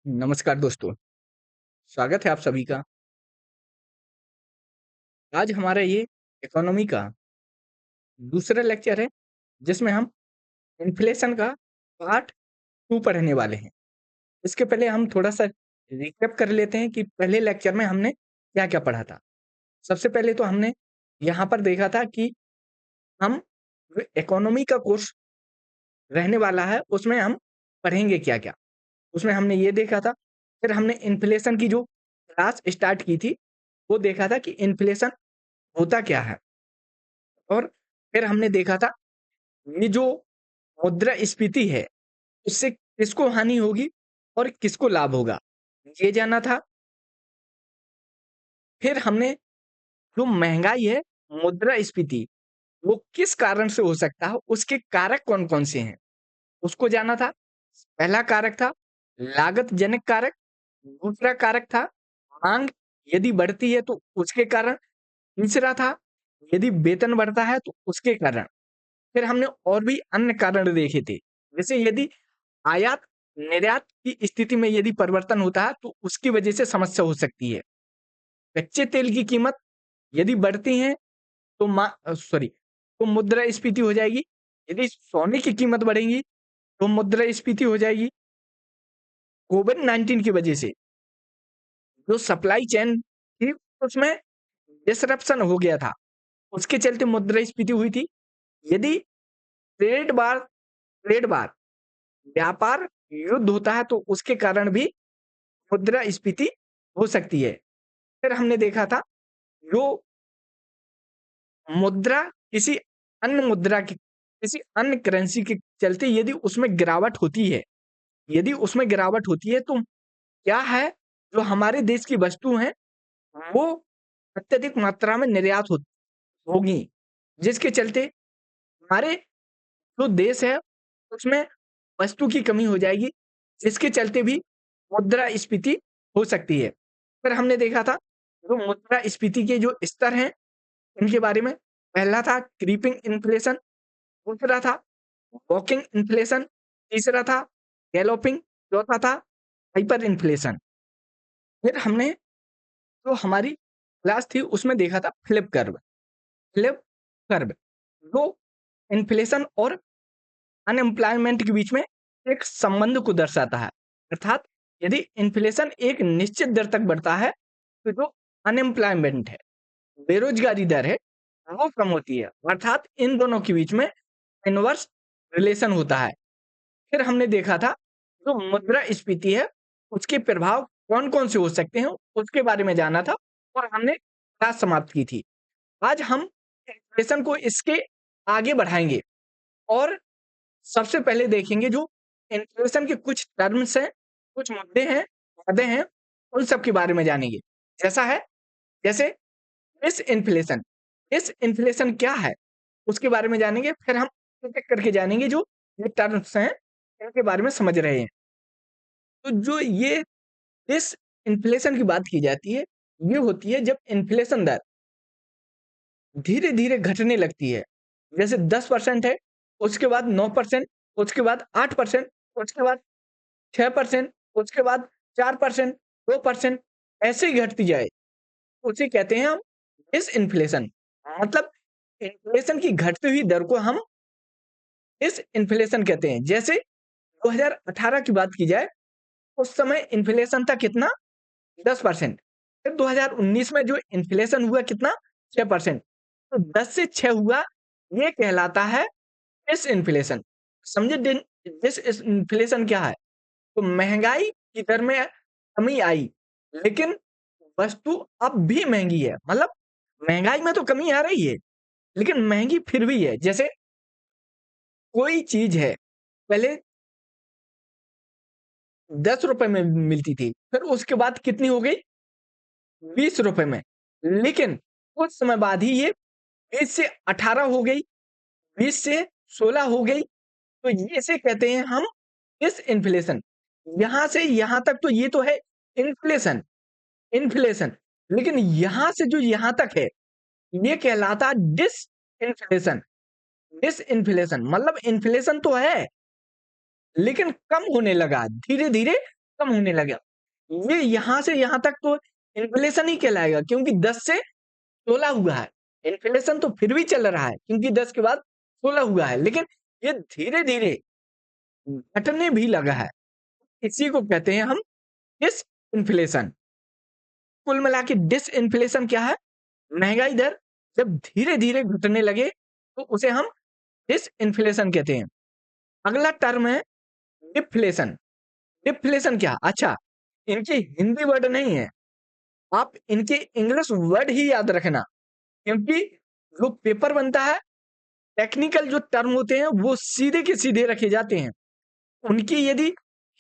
नमस्कार दोस्तों, स्वागत है आप सभी का। आज हमारा ये इकोनॉमी का दूसरा लेक्चर है, जिसमें हम इन्फ्लेशन का पार्ट 2 पढ़ने वाले हैं। इसके पहले हम थोड़ा-सा रिकैप कर लेते हैं कि पहले लेक्चर में हमने क्या-क्या पढ़ा था। सबसे पहले तो हमने यहाँ पर देखा था कि हम जो इकोनॉमी का कोर्स रहने वाला है, उसमें हम पढ़ेंगे क्या-क्या। उसमें हमने ये देखा था, फिर हमने इन्फ्लेशन की जो क्लास स्टार्ट की थी, वो देखा था कि इन्फ्लेशन होता क्या है? और फिर हमने देखा था ये जो मुद्रास्फीति है, उससे किसको हानि होगी और किसको लाभ होगा, ये जाना था। फिर हमने जो महँगाई है, मुद्रास्फीति, वो किस कारण से हो सकता है, उसके कारक कौन-कौन से हैं, उसको जाना था। पहला कारक था लागत जनित कारक, दूसरा कारक था माँग यदि बढ़ती है तो उसके कारण, तीसरा था यदि वेतन बढ़ता है तो उसके कारण। फिर हमने और भी अन्य कारण देखे थे। जैसे यदि आयात-निर्यात की स्थिति में यदि परिवर्तन होता है, तो उसकी वजह से समस्या हो सकती है। कच्चे तेल की कीमत यदि बढ़ती है, तो तो मुद्रास्फीति हो जाएगी। यदि सोने की कीमत बढ़ेगी, तो मुद्रास्फीति हो जाएगी। कोविड-19 की वजह से जो सप्लाई चेन थी, उसमें डिसरप्शन हो गया था। उसके चलते मुद्रास्फीति हुई थी। यदि ट्रेड वार ट्रेड वार व्यापार युद्ध होता है तो उसके कारण भी मुद्रास्फीति हो सकती है। फिर हमने देखा था जो मुद्रा किसी अन्य करेंसी के चलते यदि उसमें गिरावट होती है तो क्या है जो हमारे देश की वस्तु हैं वो अत्यधिक मात्रा में निर्यात होगी। जिसके चलते हमारे जो देश है उसमें वस्तु की कमी हो जाएगी, जिसके चलते भी मुद्रास्फीति हो सकती है। फिर हमने देखा था जो मुद्रास्फीति के जो स्तर हैं, इनके बारे में। पहला था क्रीपिंग इन्फ्लेशन, दूसरा था वॉकिंग इन्फ्लेशन, तीसरा था गैलोपिंग, चौथा था हाइपर इन्फ्लेशन। फिर हमने जो हमारी क्लास थी उसमें देखा था फ्लिप कर्व जो इन्फ्लेशन और अनएम्प्लॉयमेंट के बीच में एक संबंध को दर्शाता है। अर्थात यदि इन्फ्लेशन एक निश्चित दर तक बढ़ता है, तो जो अनएम्प्लॉयमेंट है, बेरोजगारी दर है, वो कम होती है। अर्थात इन दोनों के बीच में इनवर्स रिलेशन होता है। फिर हमने देखा था जो मुद्रास्फीति है, उसके प्रभाव कौन-कौन से हो सकते हैं, उसके बारे में जाना था और हमने क्लास समाप्त की थी। आज हम इन्फ्लेशन को इसके आगे बढ़ाएँगे और सबसे पहले देखेंगे जो इन्फ्लेशन के कुछ टर्म्स हैं, कुछ मुद्दे हैं, वादे हैं, उन सब के बारे में जानेंगे। जैसे डिसइन्फ्लेशन। डिसइन्फ्लेशन क्या है? उसके बारे में जानेंगे, फिर हम एक-एक करके जानेंगे जो ये टर्म्स हैं, इनके बारे में समझ रहे हैं। तो जो ये डिसइन्फ्लेशन की बात की जाती है, ये होती है जब इन्फ्लेशन दर धीरे-धीरे घटने लगती है। जैसे 10% है, उसके बाद 9%, उसके बाद 8%, उसके बाद 6%, उसके बाद 4%, 2% ऐसे ही घटती जाए, उसे कहते हैं हम डिसइन्फ्लेशन। मतलब इन्फ्लेशन की घटती हुई दर को हम डिसइन्फ्लेशन कहते हैं। जैसे 2018 की बात की जाए, उस समय इन्फ्लेशन था कितना? 10%। फिर 2019 में जो इन्फ्लेशन हुआ कितना? 6%। तो 10 से 6 हुआ, ये कहलाता है डिसइन्फ्लेशन। समझे डिसइन्फ्लेशन क्या है? तो महँगाई की दर में कमी आई, लेकिन वस्तु अब भी महँगी है। मतलब महँगाई में तो कमी आ रही है, लेकिन महँगी फिर भी है। जैसे कोई चीज़ है, पहले ₹10 में मिलती थी, फिर उसके बाद कितनी हो गई? ₹20 में। लेकिन कुछ समय बाद ही ये 20 से 18 हो गई, 20 से 16 हो गई, तो ये इसे कहते हैं हम डिसइन्फ्लेशन। यहाँ से यहाँ तक तो ये तो है इन्फ्लेशन इन्फ्लेशन, लेकिन यहाँ से जो यहाँ तक है, ये कहलाता है डिसइन्फ्लेशन। डिसइन्फ्लेशन मतलब इन्फ्लेशन तो है, लेकिन कम होने लगा धीरे-धीरे कम होने लगा। ये यहाँ से यहाँ तक तो इन्फ्लेशन ही कहलाएगा, क्योंकि 10 से 16 हुआ है। इन्फ्लेशन तो फिर भी चल रहा है, क्योंकि 10 के बाद 16 हुआ है, लेकिन ये धीरे-धीरे घटने भी लगा है। इसी को कहते हैं हम डिसइन्फ्लेशन। कुल मिला के डिसइन्फ्लेशन क्या है? महँगाई दर जब धीरे-धीरे घटने लगे, तो उसे हम डिसइन्फ्लेशन कहते हैं। अगला टर्म है डिफ्लेशन। डिफ्लेशन क्या? अच्छा, इनकी हिंदी वर्ड नहीं है, आप इनके इंग्लिश वर्ड ही याद रखना, क्योंकि जो पेपर बनता है, टेक्निकल जो टर्म होते हैं, वो सीधे के सीधे रखे जाते हैं। उनकी यदि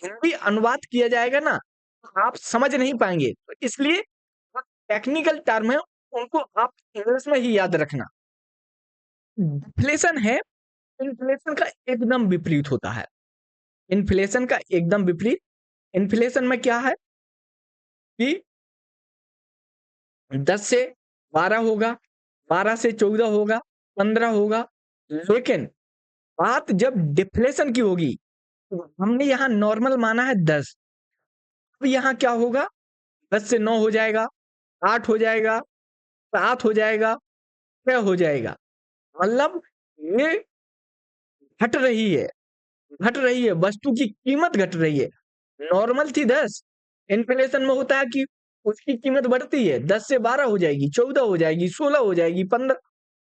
हिंदी अनुवाद किया जाएगा ना, तो आप समझ नहीं पाएँगे। तो इसलिए जो टेक्निकल टर्म है, उनको आप इंग्लिश में ही याद रखना। डिफ्लेशन है, इन्फ्लेशन का एकदम विपरीत होता है। इन्फ्लेशन का एकदम विपरीत। इन्फ्लेशन में क्या है कि 10 से 12 होगा, 12 से 14 होगा, 15 होगा, लेकिन बात जब डिफ्लेशन की होगी, तो हमने यहाँ नॉर्मल माना है 10। अब यहाँ क्या होगा? 10 से 9 हो जाएगा, 8 हो जाएगा, 7 हो जाएगा, 6 हो जाएगा। मतलब ये घट रही है, घट रही है, वस्तु की कीमत घट रही है। नॉर्मल थी 10, इन्फ्लेशन में होता है कि उसकी कीमत बढ़ती है, 10 से 12 हो जाएगी, 14 हो जाएगी, 16 हो जाएगी, 15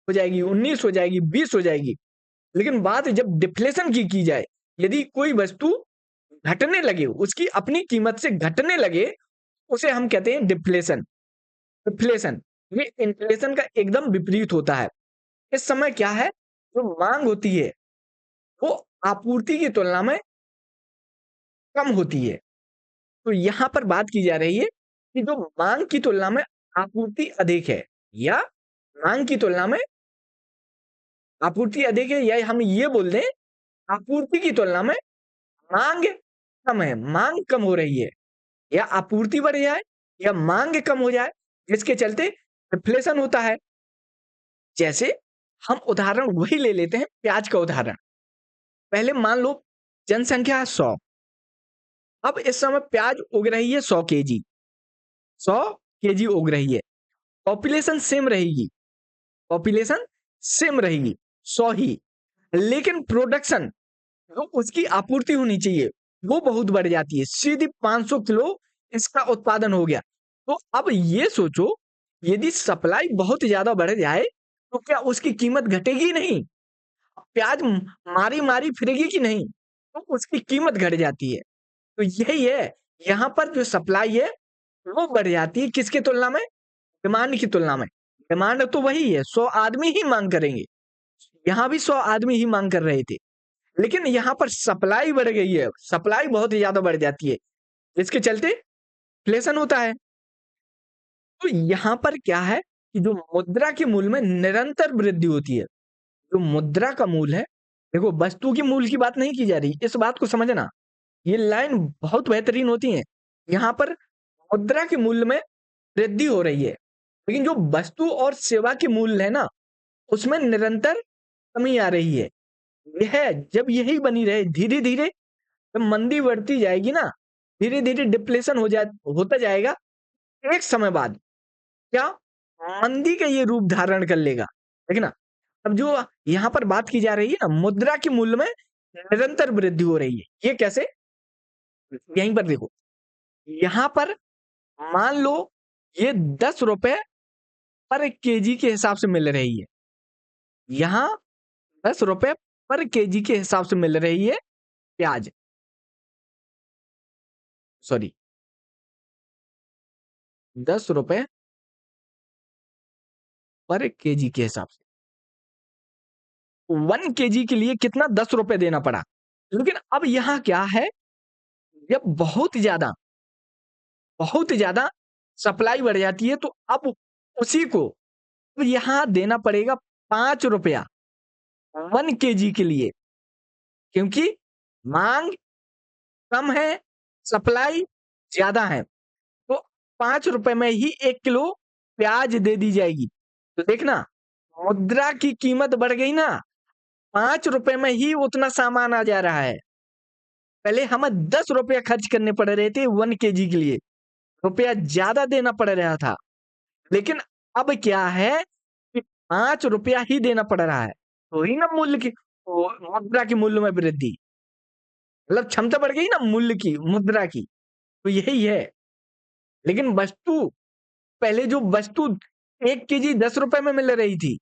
हो जाएगी, 19 हो जाएगी, 20 हो जाएगी। लेकिन बात जब डिफ्लेशन की जाए, यदि कोई वस्तु घटने लगे, उसकी अपनी कीमत से घटने लगे, उसे हम कहते हैं डिफ्लेशन। डिफ्लेशन ये इन्फ्लेशन का एकदम विपरीत होता है। इस समय क्या है, जो मांग होती है, वो आपूर्ति की तुलना में कम होती है। तो यहाँ पर बात की जा रही है कि जो मांग की तुलना में आपूर्ति अधिक है, या मांग की तुलना में आपूर्ति अधिक है, या हम ये बोल दें आपूर्ति की तुलना में मांग कम है, मांग कम हो रही है, या आपूर्ति बढ़ जाए या मांग कम हो जाए, जिसके चलते इन्फ्लेशन होता है। जैसे हम उदाहरण वही ले लेते हैं, प्याज का उदाहरण। पहले मान लो जनसंख्या है 100, अब इस समय प्याज उग रही है 100 केजी, 100 केजी उग रही है, पॉपुलेशन सेम रहेगी, पॉपुलेशन सेम रहेगी 100 ही, लेकिन प्रोडक्शन जो उसकी आपूर्ति होनी चाहिए वो बहुत बढ़ जाती है, सीधी 500 किलो इसका उत्पादन हो गया। तो अब ये सोचो, यदि सप्लाई बहुत ज्यादा बढ़ जाए तो क्या उसकी कीमत घटेगी? नहीं। प्याज मारी मारी फिरेगी कि नहीं? तो उसकी कीमत घट जाती है। तो यही है, यहाँ पर जो सप्लाई है वो बढ़ जाती है, किसकी तुलना में? डिमांड की तुलना में। डिमांड तो वही है, 100 आदमी ही मांग करेंगे, यहाँ भी 100 आदमी ही मांग कर रहे थे, लेकिन यहाँ पर सप्लाई बढ़ गई है, सप्लाई बहुत ज्यादा बढ़ जाती है, जिसके चलते इन्फ्लेशन होता है। तो यहाँ पर क्या है कि जो मुद्रा के मूल्य में निरंतर वृद्धि होती है, जो मुद्रा का मूल्य है, देखो वस्तु के मूल्य की बात नहीं की जा रही, इस बात को समझना, ये लाइन बहुत बेहतरीन होती है। यहाँ पर मुद्रा के मूल्य में वृद्धि हो रही है, लेकिन जो वस्तु और सेवा के मूल्य है ना, उसमें निरंतर कमी आ रही है। यह जब यही बनी रहे, धीरे धीरे जब मंदी बढ़ती जाएगी ना, धीरे धीरे डिप्लेशन होता जाएगा, एक समय बाद क्या मंदी का ये रूप धारण कर लेगा। देखना, अब जो यहाँ पर बात की जा रही है ना, मुद्रा के मूल्य में निरंतर वृद्धि हो रही है, ये कैसे? यहीं पर देखो, यहाँ पर मान लो ये 10 रुपए पर केजी के हिसाब से मिल रही है, यहाँ 10 रुपए पर केजी के हिसाब से मिल रही है प्याज, सॉरी 10 रुपए पर केजी के हिसाब से। 1 केजी के लिए कितना? 10 रुपए देना पड़ा। लेकिन अब यहाँ क्या है, जब बहुत ज्यादा सप्लाई बढ़ जाती है, तो अब उसी को अब यहाँ देना पड़ेगा 5 रुपया 1 केजी के लिए, क्योंकि मांग कम है, सप्लाई ज्यादा है। तो 5 रुपए में ही 1 किलो प्याज दे दी जाएगी। तो देखना, मुद्रा की कीमत बढ़ गई ना, 5 रुपए में ही उतना सामान आ जा रहा है। पहले हमें 10 रुपया खर्च करने पड़ रहे थे 1 केजी के लिए, रुपया ज़्यादा देना पड़ रहा था। लेकिन अब क्या है कि 5 रुपया ही देना पड़ रहा है। तो ही ना मूल्य की मुद्रा के मूल्य में वृद्धि। मतलब क्षमता बढ़ गई ना मूल्य की, मुद्रा की, तो यही है। लेकिन वस्तु पहले जो वस्तु 1 केजी 10 रुपए में मिल रही थी,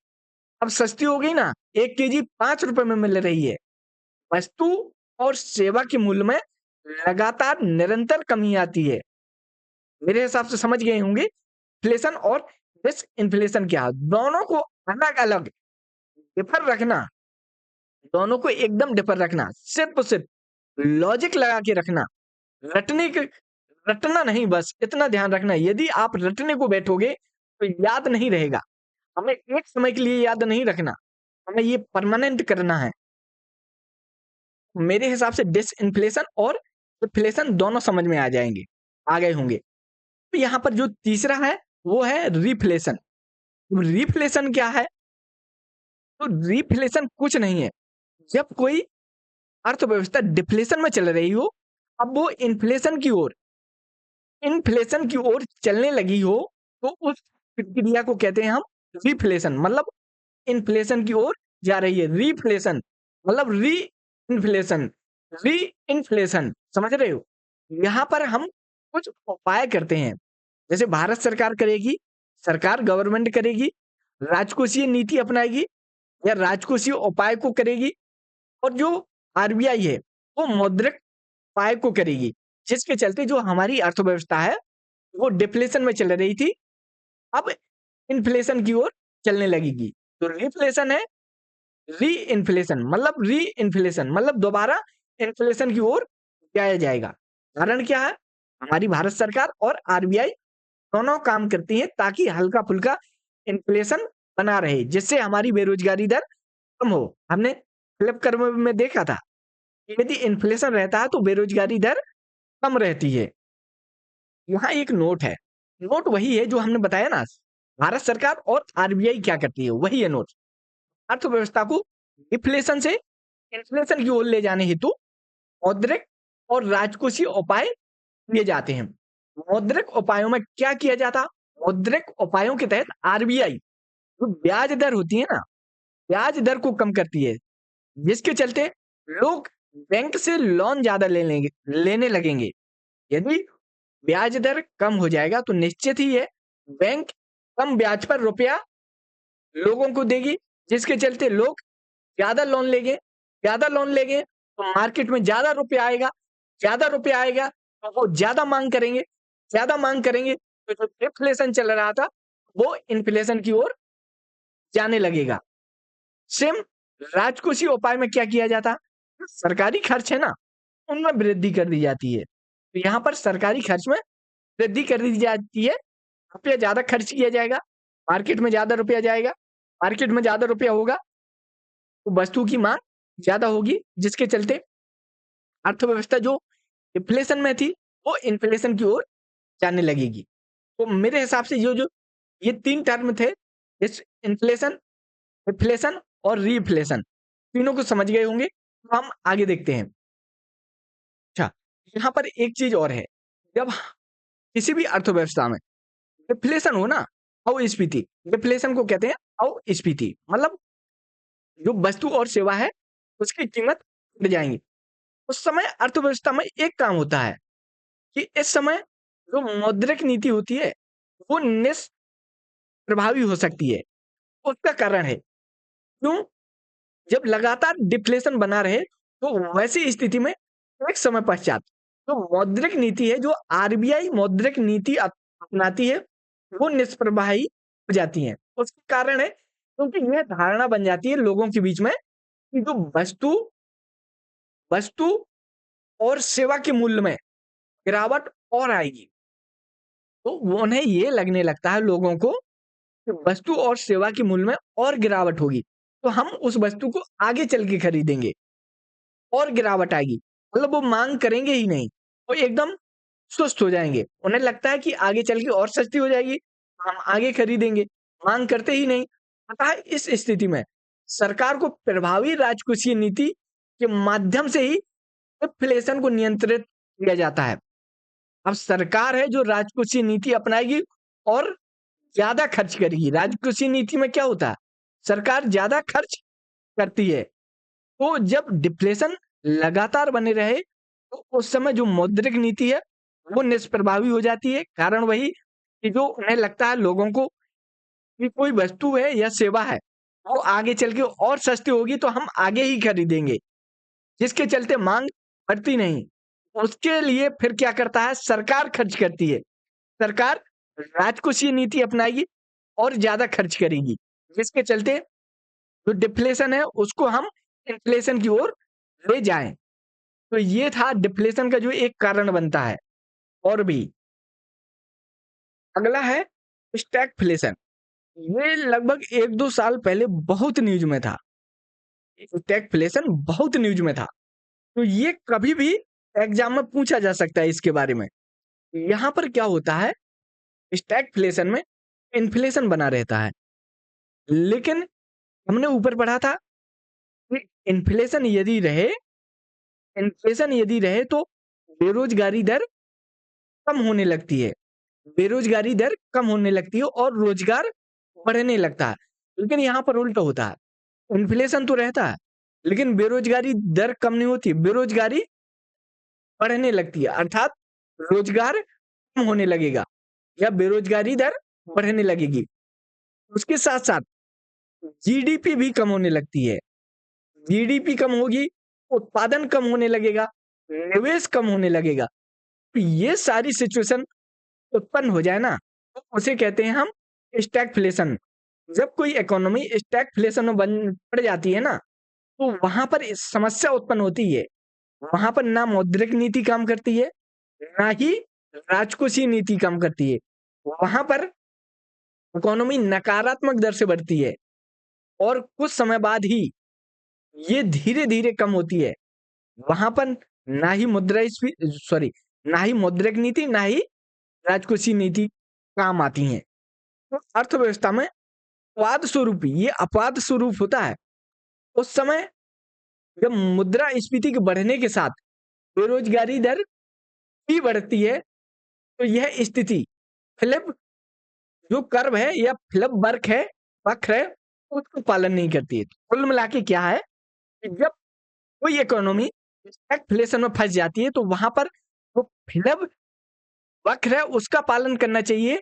अब सस्ती हो गई ना, 1 केजी 5 रुपए में मिल रही है। वस्तु और सेवा के मूल्य में लगातार निरंतर कमी आती है। मेरे हिसाब से समझ गए होंगे इन्फ्लेशन और डिसइन्फ्लेशन क्या है। दोनों को अलग-अलग डिफर रखना, दोनों को एकदम डिफर रखना, सिर्फ और सिर्फ लॉजिक लगा के रखना। रटने के रटना नहीं, बस इतना ध्यान रखना, यदि आप रटने को बैठोगे तो याद नहीं रहेगा। हमें एक समय के लिए याद नहीं रखना, हमें ये परमानेंट करना है। मेरे हिसाब से डिसइन्फ्लेशन और इन्फ्लेशन दोनों समझ में आ जाएंगे, आ गए होंगे। तो यहाँ पर जो तीसरा है वो है रिफ्लेशन। रिफ्लेशन क्या है? तो रिफ्लेशन कुछ नहीं है, जब कोई अर्थव्यवस्था डिफ्लेशन में चल रही हो, अब वो इन्फ्लेशन की ओर चलने लगी हो, तो उस प्रक्रिया को कहते हैं हम रिफ्लेशन। मतलब इन्फ्लेशन की ओर जा रही है, रिफ्लेशन मतलब इन्फ्लेशन री इन्फ्लेशन, समझ रहे हो? यहाँ पर हम कुछ उपाय करते हैं, जैसे भारत सरकार करेगी, सरकार गवर्नमेंट करेगी, राजकोषीय नीति अपनाएगी या राजकोषीय उपाय को करेगी, और जो आरबीआई है वो मौद्रिक उपाय को करेगी, जिसके चलते जो हमारी अर्थव्यवस्था है वो डिफ्लेशन में चल रही थी, अब इन्फ्लेशन की ओर चलने लगेगी। तो रिफ्लेशन है री इन्फ्लेशन मतलब दोबारा इन्फ्लेशन की ओर जाया जाएगा। कारण क्या है? हमारी भारत सरकार और आरबीआई दोनों काम करती हैं ताकि हल्का-फुल्का इन्फ्लेशन बना रहे, जिससे हमारी बेरोजगारी दर कम हो। हमने फिलिप कर्व में देखा था कि यदि इन्फ्लेशन रहता है तो बेरोजगारी दर कम रहती है। यहाँ एक नोट है, नोट वही है जो हमने बताया ना, भारत सरकार और आरबीआई क्या करती है, वही है नोट। अर्थव्यवस्था को डिफ्लेशन से इन्फ्लेशन की ओर ले जाने हेतु मौद्रिक और राजकोषीय उपाय किए जाते हैं। मौद्रिक उपायों में क्या किया जाता? मौद्रिक उपायों के तहत आरबीआई जो ब्याज दर होती है ना, ब्याज दर को कम करती है, जिसके चलते लोग बैंक से लोन ज़्यादा लेने लगेंगे। यदि ब्याज दर कम हो जाएगा तो निश्चित ही है बैंक कम ब्याज पर रुपया लोगों को देगी, जिसके चलते लोग ज़्यादा लोन लेंगे, ज़्यादा लोन लेंगे तो मार्केट में ज़्यादा रुपया आएगा, ज़्यादा रुपया आएगा तो वो ज़्यादा माँग करेंगे तो जो डिफ्लेशन चल रहा था वो इन्फ्लेशन की ओर जाने लगेगा। सेम राजकोषीय उपाय में क्या किया जाता? सरकारी खर्च है ना, उनमें वृद्धि कर दी जाती है। तो यहाँ पर सरकारी खर्च में वृद्धि कर दी जाती है, रुपया ज़्यादा खर्च किया जाएगा, मार्केट में ज़्यादा रुपया जाएगा, मार्केट में ज़्यादा रुपया होगा तो वस्तु की माँग ज़्यादा होगी, जिसके चलते अर्थव्यवस्था जो इन्फ्लेशन में थी, वो इन्फ्लेशन की ओर जाने लगेगी। तो मेरे हिसाब से ये 3 टर्म थे, इस इन्फ्लेशन, डिफ्लेशन और रीफ्लेशन, तीनों को समझ गए होंगे। तो हम आगे देखते हैं। अच्छा, यहाँ पर एक चीज़ और है, जब किसी भी अर्थव्यवस्था में डिफ्लेशन हो ना, अपस्फीति, डिफ्लेशन को कहते हैं अपस्फीति, मतलब जो वस्तु और सेवा है, उसकी कीमत बढ़ जाएँगी। उस समय अर्थव्यवस्था में एक काम होता है कि इस समय जो मौद्रिक नीति होती है, वो निष्प्रभावी हो सकती है। उसका कारण है, क्यों? जब लगातार डिफ्लेशन बना रहे, तो वैसी स्थिति में एक समय पश्चात जो मौद्रिक नीति है, जो आरबीआई मौद्रिक नीति अपनाती है, वो निष्प्रभावी हो जाती है। उसका कारण है क्योंकि यह धारणा बन जाती है लोगों के बीच में कि जो वस्तु वस्तु और सेवा के मूल्य में गिरावट और आएगी। तो वो उन्हें ये लगने लगता है लोगों को कि वस्तु और सेवा के मूल्य में और गिरावट होगी, तो हम उस वस्तु को आगे चल के खरीदेंगे और गिरावट आएगी। मतलब वो माँग करेंगे ही नहीं, वो एकदम सुस्त हो जाएँगे। उन्हें लगता है कि आगे चल के और सस्ती हो जाएगी, हम आगे खरीदेंगे, माँग करते ही नहीं। अतः इस स्थिति में सरकार को प्रभावी राजकोषीय नीति के माध्यम से ही इन्फ्लेशन को नियंत्रित किया जाता है। अब सरकार है जो राजकोषीय नीति अपनाएगी और ज़्यादा खर्च करेगी। राजकोषीय नीति में क्या होता है? सरकार ज़्यादा खर्च करती है। तो जब डिफ्लेशन लगातार बने रहे, तो उस समय जो मौद्रिक नीति है, वो निष्प्रभावी हो जाती है। कारण वही कि जो उन्हें लगता है लोगों को कि कोई वस्तु है या सेवा है, वो आगे चल के और सस्ती होगी तो हम आगे ही खरीदेंगे, जिसके चलते माँग बढ़ती नहीं। उसके लिए फिर क्या करता है? सरकार खर्च करती है। सरकार राजकोषीय नीति अपनाएगी और ज़्यादा खर्च करेगी, जिसके चलते जो डिफ्लेशन है उसको हम इन्फ्लेशन की ओर ले जाएँ। तो ये था डिफ्लेशन का जो एक कारण बनता है। और भी अगला है स्टैगफ्लेशन। ये लगभग 1-2 साल पहले बहुत न्यूज़ में था। स्टैगफ्लेशन बहुत न्यूज़ में था। तो ये कभी भी एग्ज़ाम में पूछा जा सकता है इसके बारे में। यहाँ पर क्या होता है, स्टैगफ्लेशन में इन्फ्लेशन बना रहता है। लेकिन हमने ऊपर पढ़ा था कि इन्फ्लेशन यदि रहे तो बेरोज़गारी दर कम होने लगती है। बेरोज़गारी दर कम होने लगती है और रोज़गार बढ़ने लगता है। लेकिन यहाँ पर उल्टा होता है। इन्फ्लेशन तो रहता है, लेकिन बेरोज़गारी दर कम नहीं होती, बेरोज़गारी बढ़ने लगती है। अर्थात रोज़गार कम होने लगेगा या बेरोज़गारी दर बढ़ने लगेगी। उसके साथ-साथ जीडीपी भी कम होने लगती है। जीडीपी कम होगी, उत्पादन कम होने लगेगा, निवेश कम होने लगेगा। तो ये सारी सिचुएशन उत्पन्न हो जाए ना, तो उसे कहते हैं हम स्टैगफ्लेशन। जब कोई इकोनॉमी स्टैगफ्लेशन में बन पड़ जाती है ना, तो वहाँ पर इस समस्या उत्पन्न होती है। वहाँ पर ना मौद्रिक नीति काम करती है, ना ही राजकोषीय नीति काम करती है। वहाँ पर इकोनॉमी नकारात्मक दर से बढ़ती है और कुछ समय बाद ही ये धीरे-धीरे कम होती है। वहाँ पर ना ही ना ही मौद्रिक नीति, ना ही राजकोषीय नीति काम आती हैं। तो अर्थव्यवस्था में अपवाद स्वरूप होता है। उस समय जब मुद्रास्फीति के बढ़ने के साथ बेरोजगारी दर भी बढ़ती है, तो यह स्थिति फिलिप जो कर्व है या फिलिप वक्र है, उसका पालन नहीं करती है। तो कुल मिला के क्या है कि जब कोई इकोनॉमी स्टैगफ्लेशन में फँस जाती है, तो वहाँ पर जो फिलिप वक्र है, उसका पालन करना चाहिए,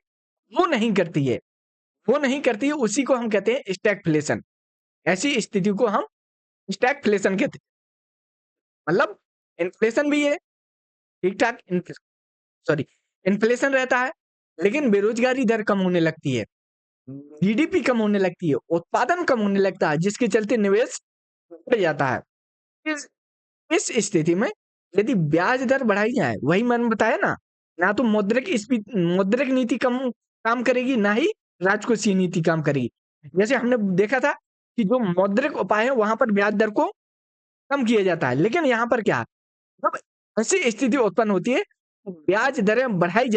वो नहीं करती है। वो नहीं करती है, उसी को हम कहते हैं स्टैगफ्लेशन। ऐसी स्थिति को हम स्टैगफ्लेशन कहते हैं। मतलब इन्फ्लेशन भी है, ठीक-ठाक सॉरी इन्फ्लेशन रहता है, लेकिन बेरोज़गारी दर कम होने लगती है, जीडीपी कम होने लगती है, उत्पादन कम होने लगता है, जिसके चलते निवेश बढ़ जाता है। इस इस स्थिति में यदि ब्याज दर बढ़ाई जाए, वही मैंने बताया ना तो मौद्रिक नीति कम काम करेगी, ना ही राजकोषीय नीति काम करेगी। जैसे हमने देखा था कि जो मौद्रिक उपाय है, वहाँ पर ब्याज दर को कम किया जाता है, लेकिन यहाँ पर क्या है, जब ऐसी स्थिति उत्पन्न होती है, तो ब्याज दरें बढ़ाई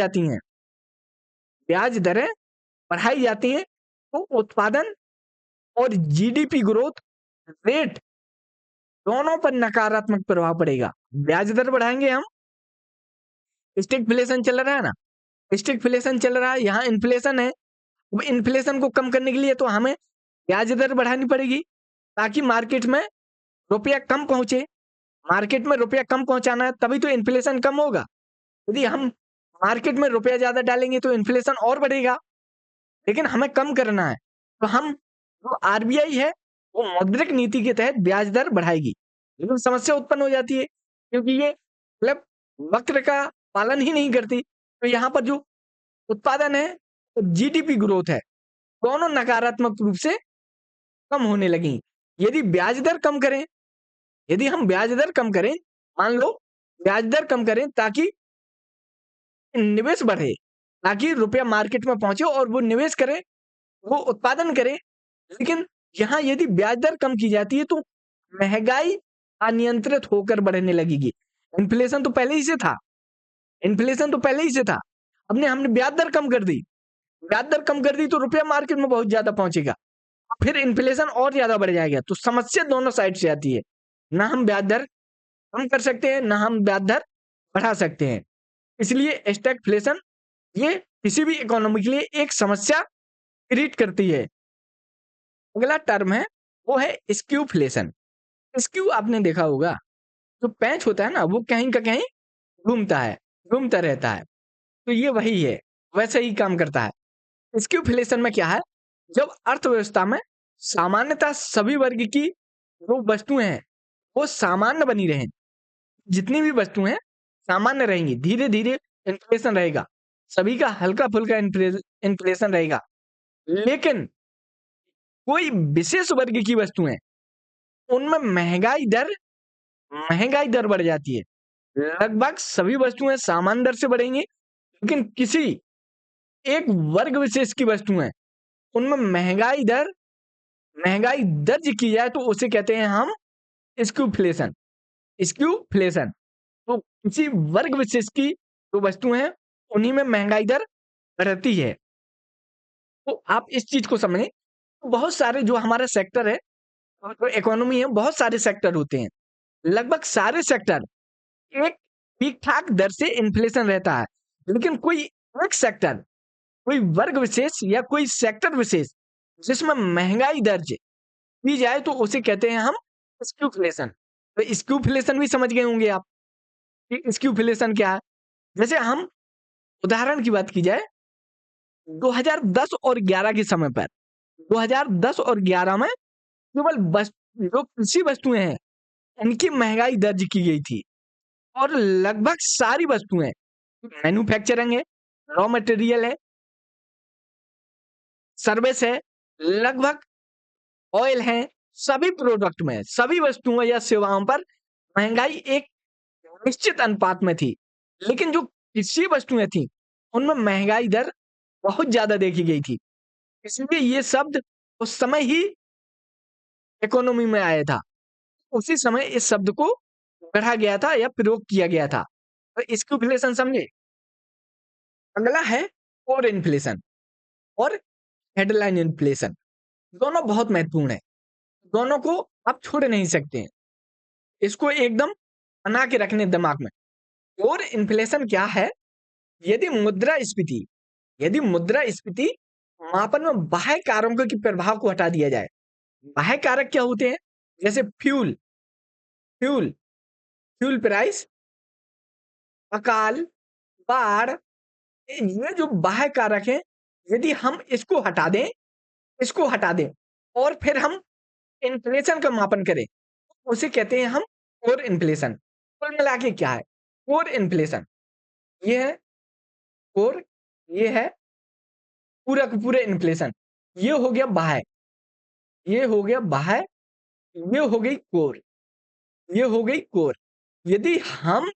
जाती हैं, तो उत्पादन और जीडीपी ग्रोथ रेट दोनों पर नकारात्मक प्रभाव पड़ेगा। ब्याज दर बढ़ाएँगे हम, स्टिगफ्लेशन चल रहा है ना, स्टिगफ्लेशन चल रहा है, यहाँ इन्फ्लेशन है। अब इन्फ्लेशन को कम करने के लिए तो हमें ब्याज दर बढ़ानी पड़ेगी, ताकि मार्केट में रुपया कम पहुँचे। मार्केट में रुपया कम पहुँचाना है, तभी तो इन्फ्लेशन कम होगा। यदि हम मार्केट में रुपया ज़्यादा डालेंगे तो इन्फ्लेशन और बढ़ेगा, लेकिन हमें कम करना है। तो हम जो आरबीआई है, वो मौद्रिक नीति के तहत ब्याज दर बढ़ाएगी। लेकिन समस्या उत्पन्न हो जाती है, क्योंकि ये मतलब वक्र का पालन ही नहीं करती। तो यहाँ पर जो उत्पादन है, तो जीडीपी ग्रोथ है, दोनों नकारात्मक रूप से कम होने लगीं। यदि ब्याज दर कम करें यदि हम ब्याज दर कम करें, मान लो ब्याज दर कम करें ताकि निवेश बढ़े, ताकि रुपया मार्केट में पहुँचे और वो निवेश करे, वो उत्पादन करे। लेकिन यहाँ यदि ब्याज दर कम की जाती है तो महँगाई अनियंत्रित होकर बढ़ने लगेगी। इन्फ्लेशन तो पहले ही से था इन्फ्लेशन तो पहले ही से था। हमने ब्याज दर कम कर दी। ब्याज दर कम कर दी तो रुपया मार्केट में बहुत ज़्यादा पहुँचेगा। फिर इन्फ्लेशन और ज़्यादा बढ़ जाएगा। तो समस्या दोनों साइड से आती है। ना हम ब्याज दर कम कर सकते हैं, ना हम ब्याज दर बढ़ा सकते हैं। इसलिए स्टैगफ्लेशन ये किसी भी इकोनॉमी के लिए एक समस्या क्रिएट करती है। अगला टर्म है, वो है स्क्यूफ्लेशन। स्क्यू आपने देखा होगा, जो पैच होता है ना, वो कहीं का कहीं घूमता है, घूमता रहता है। तो ये वही है, वैसे ही काम करता है। स्क्यूफ्लेशन में क्या है, जब अर्थव्यवस्था में सामान्यतः सभी वर्ग की जो वस्तुएं हैं, वो सामान्य बनी रहें। जितनी भी वस्तुएं हैं, सामान्य रहेंगी। धीरे-धीरे इन्फ्लेशन रहेगा। सभी का हल्का-फुल्का इन्फ्लेशन रहेगा। लेकिन कोई विशेष वर्ग की वस्तुएं, उनमें महँगाई दर बढ़ जाती है। लगभग सभी वस्तुएं सामान्य दर से बढ़ेंगी, लेकिन किसी एक वर्ग विशेष की वस्तुएं, उनमें महँगाई दर्ज की जाए तो उसे कहते हैं हम स्क्यूफ्लेशन। स्क्यूफ्लेशन तो किसी वर्ग विशेष की जो वस्तुएं हैं, उन्हीं में महँगाई दर बढ़ती है। तो आप इस चीज़ को समझें, बहुत सारे जो हमारा सेक्टर है और जो इकोनॉमी है, बहुत सारे सेक्टर होते हैं। लगभग सारे सेक्टर एक ठीक-ठाक दर से इन्फ्लेशन रहता है। लेकिन कोई एक सेक्टर, कोई वर्ग विशेष या कोई सेक्टर विशेष जिसमें महँगाई दर्ज की जाए तो उसे कहते हैं हम स्क्यूफ्लेशन। तो स्क्यूफ्लेशन भी समझ गए होंगे आप कि स्क्यूफ्लेशन क्या है? जैसे हम उदाहरण की बात की जाए 2010 और 11 के समय पर 2010 और 11 में केवल जो कृषि वस्तुएं हैं, इनकी महंगाई दर्ज की गई थी और लगभग सारी वस्तुएं मैन्युफैक्चरिंग है, रॉ मटेरियल है, सर्विस है, लगभग ऑयल है, सभी प्रोडक्ट में, सभी वस्तुओं या सेवाओं पर महंगाई एक निश्चित अनुपात में थी। लेकिन जो कृषि वस्तुएं थी, उनमें महंगाई दर बहुत ज्यादा देखी गई थी। इसलिए ये शब्द उस समय ही इकोनॉमी में आया था। उसी समय इस शब्द को गढ़ा गया था या प्रयोग किया गया था। तो इसकी इन्फ्लेशन समझे। अगला है कोर इन्फ्लेशन और हेडलाइन इन्फ्लेशन। दोनों बहुत महत्वपूर्ण है। दोनों को आप छोड़ नहीं सकते हैं। इसको एकदम बना के रखने दिमाग में। कोर इन्फ्लेशन क्या है? यदि मुद्रास्फीति यदि मुद्रास्फीति मापन में बाह्य कारकों के प्रभाव को हटा दिया जाए। बाह्य कारक क्या होते हैं? जैसे फ्यूल फ्यूल प्राइस, अकाल, बाढ़, ये जो बाह्य कारक हैं, यदि हम इसको हटा दें और फिर हम इन्फ्लेशन का मापन करें, उसे कहते हैं हम कोर इन्फ्लेशन। कुल मिला के क्या है? कोर इन्फ्लेशन ये है कोर, ये है पूरा का पूरा इन्फ्लेशन। ये हो गया बाह्य, ये हो गया बाह्य, ये हो गई कोर, ये हो गई कोर। यदि हम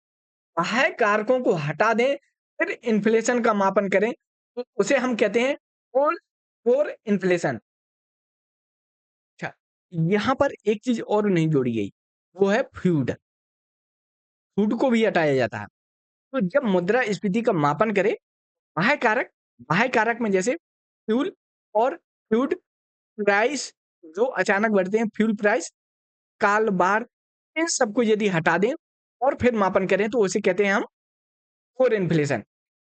बाह्य कारकों को हटा दें, फिर इन्फ्लेशन का मापन करें, तो उसे हम कहते हैं कोर कोर इन्फ्लेशन। अच्छा, यहाँ पर एक चीज़ और नहीं जोड़ी गई, वो है फूड। फूड को भी हटाया जाता है। तो जब मुद्रास्फीति का मापन करें, बाह्य कारक में जैसे फ्यूल और फूड प्राइस जो अचानक बढ़ते हैं, फ्यूल प्राइस, काल, बाढ़, इन सबको यदि हटा दें और फिर मापन करें, तो उसे कहते हैं हम कोर इन्फ्लेशन।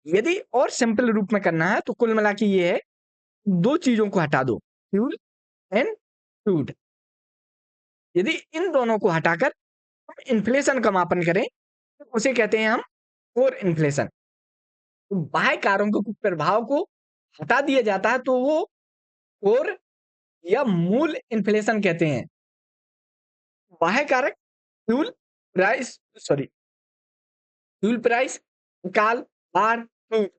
यदि और सिंपल रूप में करना है, तो कुल मिला के ये है, 2 चीज़ों को हटा दो, फ्यूल एंड फूड। यदि इन दोनों को हटाकर हम इन्फ्लेशन का मापन करें, तो उसे कहते हैं हम कोर इन्फ्लेशन। तो बाह्य कारकों के प्रभाव को हटा दिया जाता है, तो वो कोर या मूल इन्फ्लेशन कहते हैं। बाह्य कारक fuel price sorry fuel price, काल, बाढ़, फूड,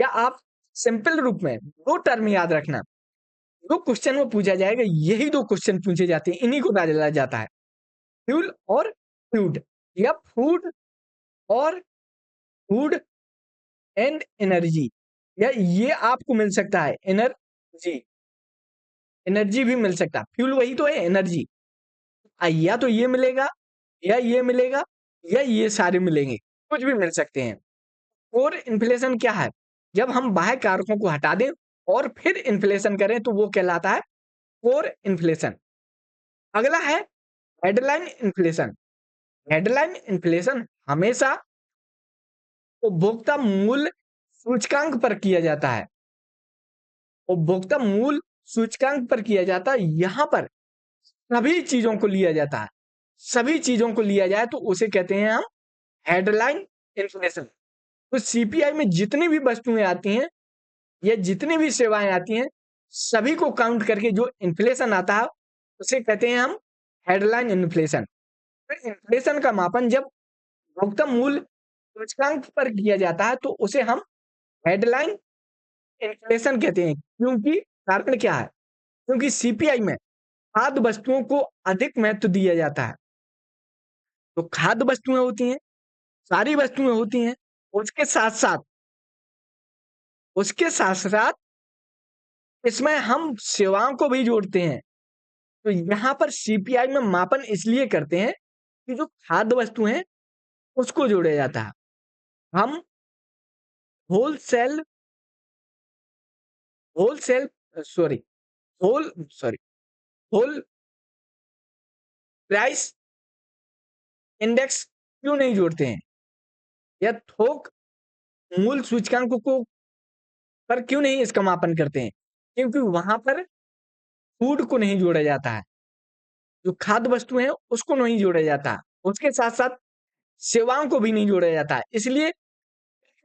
या आप सिंपल रूप में 2 टर्म याद रखना। जो क्वेश्चन में पूछा जाएगा, यही 2 क्वेश्चन पूछे जाते हैं, इन्हीं को डाला जाता है। फ्यूल और फूड, या और फूड एंड एनर्जी, या ये आपको मिल सकता है एनर्जी। एनर्जी भी मिल सकता है। फ्यूल वही तो है, एनर्जी। या तो ये मिलेगा, या ये मिलेगा, या ये सारे मिलेंगे, कुछ भी मिल सकते हैं। कोर इन्फ्लेशन क्या है? जब हम बाह्य कारकों को हटा दें और फिर इन्फ्लेशन करें, तो वो कहलाता है कोर इन्फ्लेशन। अगला है हेडलाइन इन्फ्लेशन। हेडलाइन इन्फ्लेशन हमेशा उपभोक्ता मूल्य सूचकांक पर किया जाता है। उपभोक्ता मूल्य सूचकांक पर किया जाता है। यहाँ पर सभी चीजों को लिया जाता है। सभी चीजों को लिया जाए तो उसे कहते हैं हम हेडलाइन इन्फ्लेशन। तो सीपीआई में जितनी भी वस्तुएं आती हैं या जितनी भी सेवाएं आती हैं, सभी को काउंट करके जो इन्फ्लेशन आता है उसे कहते हैं हम हेडलाइन इन्फ्लेशन। तो इन्फ्लेशन का मापन जब उपभोक्ता मूल्य सूचकांक पर किया जाता है तो उसे हम हेडलाइन इन्फ्लेशन कहते हैं। क्योंकि कारण क्या है? क्योंकि सीपीआई में खाद्य वस्तुओं को अधिक महत्व दिया जाता है। तो खाद्य वस्तुएं होती हैं, सारी वस्तुएं होती हैं, उसके साथ साथ इसमें हम सेवाओं को भी जोड़ते हैं। तो यहाँ पर सीपीआई में मापन इसलिए करते हैं कि जो खाद्य वस्तु हैं उसको जोड़ा जाता है। हम wholesale wholesale sorry whole sorry whole price index क्यों नहीं जोड़ते हैं या थोक मूल सूचकांक को पर क्यों नहीं इसका मापन करते हैं? क्योंकि वहां पर फूड को नहीं जोड़ा जाता है, जो खाद्य वस्तु है उसको नहीं जोड़ा जाता, उसके साथ साथ सेवाओं को भी नहीं जोड़ा जाता है। इसलिए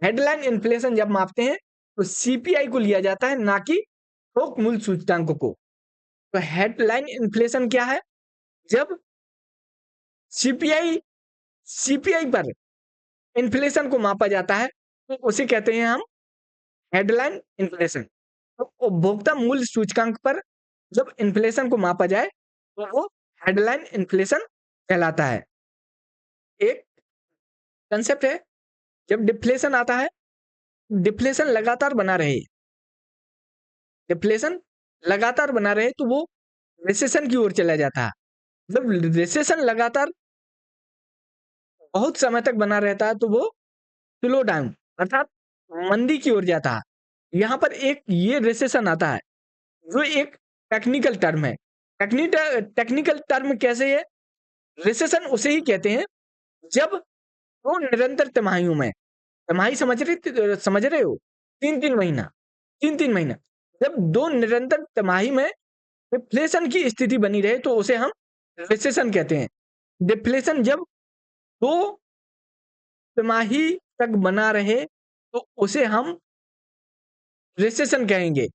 हेडलाइन इन्फ्लेशन जब मापते हैं तो सीपीआई को लिया जाता है, ना कि थोक मूल सूचकांक को। तो हेडलाइन इन्फ्लेशन क्या है? जब सीपीआई सीपीआई पर इन्फ्लेशन को मापा जाता है तो उसे कहते हैं हम हेडलाइन इन्फ्लेशन। तो उपभोक्ता मूल्य सूचकांक पर जब इन्फ्लेशन को मापा जाए तो वो हेडलाइन इन्फ्लेशन कहलाता है। एक कंसेप्ट है, जब डिफ्लेशन आता है, डिफ्लेशन लगातार बना रहे, डिफ्लेशन लगातार बना रहे तो वो रिसेशन की ओर चला जाता है। जब रिसेशन लगातार बहुत समय तक बना रहता है तो वो स्लो डाउन अर्थात मंदी की ओर जाता है। यहाँ पर एक ये रिसेशन आता है जो एक टेक्निकल टर्म है। टेक्निकल टर्म कैसे है? रिसेशन उसे ही कहते हैं जब वो निरंतर तिमाहियों में, तिमाही समझ रहे हो? 3-3 महीना, 3-3 महीना, जब 2 निरंतर तिमाही में डिफ्लेशन की स्थिति बनी रहे तो उसे हम रिसेशन कहते हैं। डिफ्लेशन जब 2 तिमाही तक बना रहे तो उसे हम रिसेशन कहेंगे।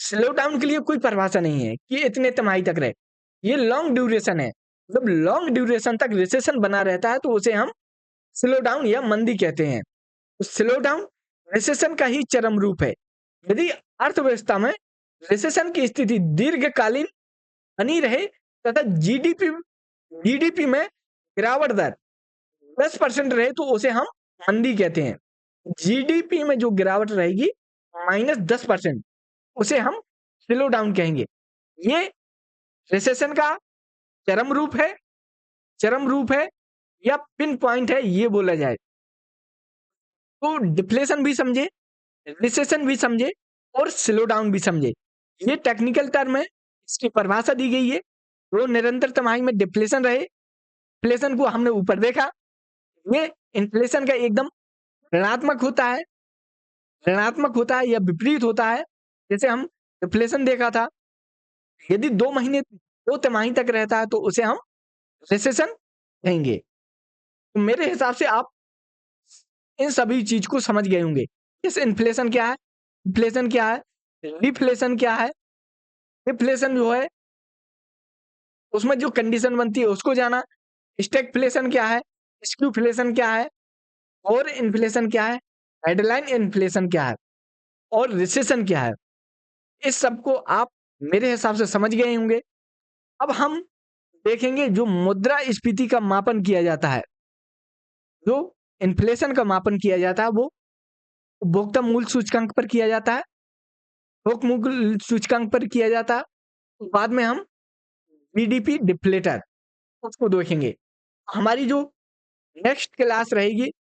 स्लो डाउन के लिए कोई परिभाषा नहीं है कि इतने तिमाही तक रहे। ये लॉन्ग ड्यूरेशन है। जब लॉन्ग ड्यूरेशन तक रिसेशन बना रहता है तो उसे हम स्लो डाउन या मंदी कहते हैं। तो स्लो डाउन रिसेशन का ही चरम रूप है। यदि अर्थव्यवस्था में रिसेशन की स्थिति दीर्घकालीन बनी रहे तथा जीडीपी जीडीपी में गिरावट दर 10% रहे तो उसे हम मंदी कहते हैं। जीडीपी में जो गिरावट रहेगी -10%, उसे हम स्लो डाउन कहेंगे। ये रिसेशन का चरम रूप है, चरम रूप है या पिन पॉइंट है, ये बोला जाए तो डिफ्लेशन भी समझे, रिसेशन भी समझे और स्लो डाउन भी समझे। ये टेक्निकल टर्म है, इसकी परिभाषा दी गई है। तो निरंतर तिमाही में डिफ्लेशन रहे, इन्फ्लेशन को हमने ऊपर देखा, ये इन्फ्लेशन का एकदम ऋणात्मक होता है, ऋणात्मक होता है या विपरीत होता है। जैसे हम डिफ्लेशन देखा था, यदि 2 महीने 2 तिमाही तक रहता है तो उसे हम रिसेशन कहेंगे। तो मेरे हिसाब से आप इन सभी चीज को समझ गए होंगे। इस इन्फ्लेशन क्या है, इन्फ्लेशन क्या है, रिफ्लेशन क्या है। रिफ्लेशन जो है उसमें जो कंडीशन बनती है उसको जाना, स्टैगफ्लेशन क्या है, स्क्यूफ्लेशन क्या है और इन्फ्लेशन क्या है, हेडलाइन इन्फ्लेशन क्या है और रिसेशन क्या है। इस सब को आप मेरे हिसाब से समझ गए होंगे। अब हम देखेंगे जो मुद्रास्फीति का मापन किया जाता है, जो इन्फ्लेशन का मापन किया जाता है वो उपभोक्ता मूल्य सूचकांक पर किया जाता है, थोक मूल्य सूचकांक पर किया जाता है। बाद में हम जीडीपी डिफ्लेटर उसको देखेंगे। हमारी जो नेक्स्ट क्लास रहेगी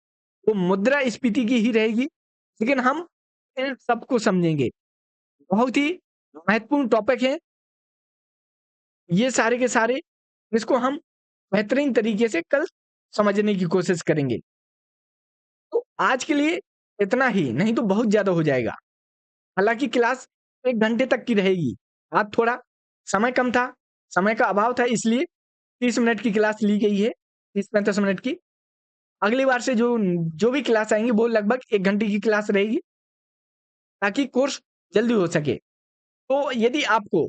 वो मुद्रास्फीति की ही रहेगी, लेकिन हम इन सबको समझेंगे। बहुत ही महत्वपूर्ण टॉपिक है ये सारे के सारे, जिसको हम बेहतरीन तरीके से कल समझने की कोशिश करेंगे। तो आज के लिए इतना ही, नहीं तो बहुत ज़्यादा हो जाएगा। हालाँकि क्लास 1 घंटे तक की रहेगी। आज थोड़ा समय कम था, समय का अभाव था, इसलिए 30 मिनट की क्लास ली गई है, 30-35 मिनट की। अगली बार से जो जो भी क्लास आएँगी वो लगभग 1 घंटे की क्लास रहेगी, ताकि कोर्स जल्दी हो सके। तो यदि आपको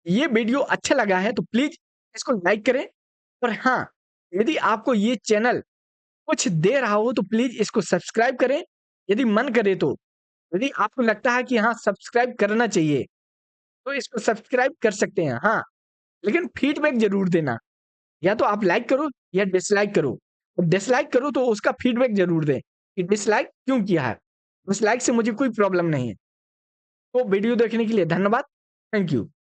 ये वीडियो अच्छा लगा है तो प्लीज़ इसको लाइक करें, और हाँ, यदि आपको ये चैनल कुछ दे रहा हो तो प्लीज़ इसको सब्सक्राइब करें, यदि मन करे तो। यदि आपको लगता है कि हाँ, सब्सक्राइब करना चाहिए, तो इसको सब्सक्राइब कर सकते हैं, हाँ। लेकिन फीडबैक ज़रूर देना, या तो आप लाइक करो या डिसलाइक करो। और डिसलाइक करो तो उसका फीडबैक ज़रूर दें कि डिसलाइक क्यों किया है। डिसलाइक से मुझे कोई प्रॉब्लम नहीं है। तो वीडियो देखने के लिए धन्यवाद। Thank you.